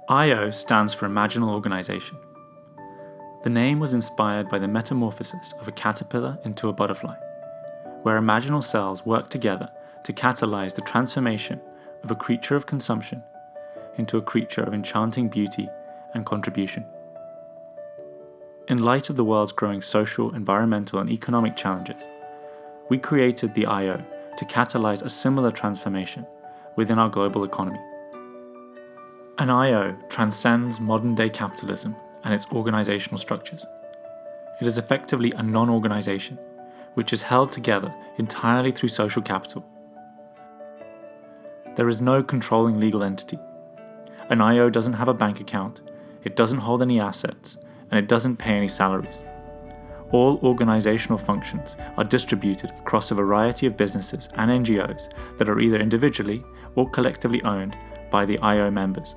IO stands for Imaginal Organization. The name was inspired by the metamorphosis of a caterpillar into a butterfly, where imaginal cells work together to catalyze the transformation of a creature of consumption into a creature of enchanting beauty and contribution. In light of the world's growing social, environmental, and economic challenges, we created the IO to catalyze a similar transformation within our global economy. An IO transcends modern-day capitalism and its organizational structures. It is effectively a non-organization, which is held together entirely through social capital. There is no controlling legal entity. An IO doesn't have a bank account, it doesn't hold any assets, and it doesn't pay any salaries. All organizational functions are distributed across a variety of businesses and NGOs that are either individually or collectively owned by the IO members.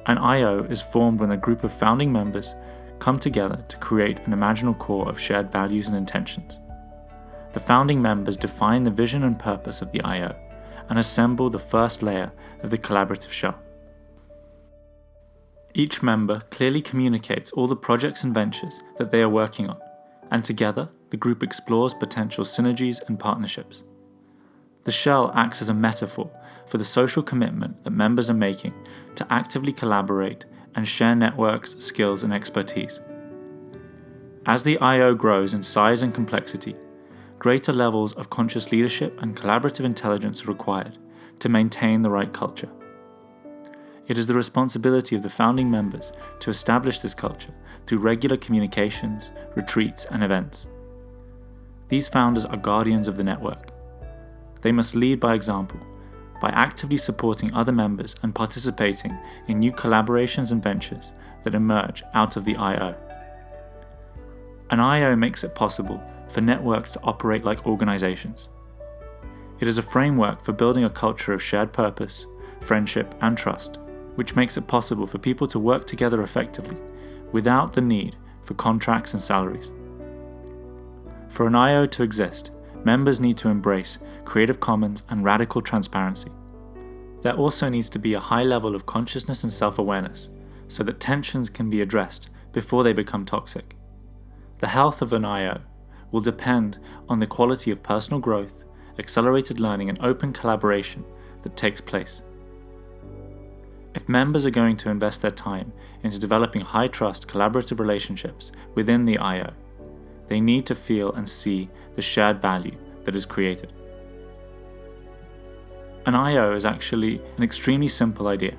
An IO is formed when a group of founding members come together to create an imaginal core of shared values and intentions. The founding members define the vision and purpose of the IO and assemble the first layer of the collaborative shell. Each member clearly communicates all the projects and ventures that they are working on, and together the group explores potential synergies and partnerships. The shell acts as a metaphor for the social commitment that members are making to actively collaborate and share networks, skills, and expertise. As the IO grows in size and complexity, greater levels of conscious leadership and collaborative intelligence are required to maintain the right culture. It is the responsibility of the founding members to establish this culture through regular communications, retreats, and events. These founders are guardians of the network. They must lead by example, by actively supporting other members and participating in new collaborations and ventures that emerge out of the IO. An IO makes it possible for networks to operate like organizations. It is a framework for building a culture of shared purpose, friendship, and trust, which makes it possible for people to work together effectively without the need for contracts and salaries. For an IO to exist, members need to embrace Creative Commons and radical transparency. There also needs to be a high level of consciousness and self-awareness so that tensions can be addressed before they become toxic. The health of an IO will depend on the quality of personal growth, accelerated learning, and open collaboration that takes place. If members are going to invest their time into developing high-trust collaborative relationships within the IO, they need to feel and see the shared value that is created. An IO is actually an extremely simple idea.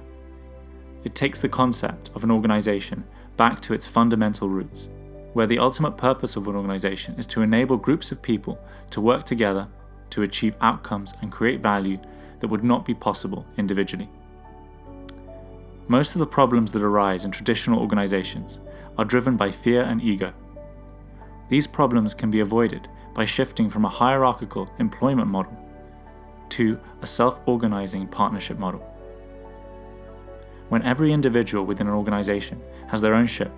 It takes the concept of an organization back to its fundamental roots, where the ultimate purpose of an organization is to enable groups of people to work together to achieve outcomes and create value that would not be possible individually. Most of the problems that arise in traditional organizations are driven by fear and ego. These problems can be avoided by shifting from a hierarchical employment model to a self-organizing partnership model. When every individual within an organization has their own ship,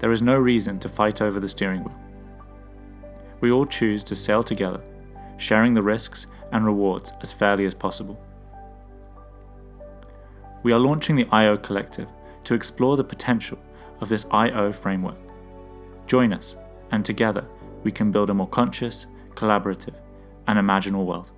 there is no reason to fight over the steering wheel. We all choose to sail together, sharing the risks and rewards as fairly as possible. We are launching the IO Collective to explore the potential of this IO framework. Join us, and together we can build a more conscious, collaborative, and imaginal world.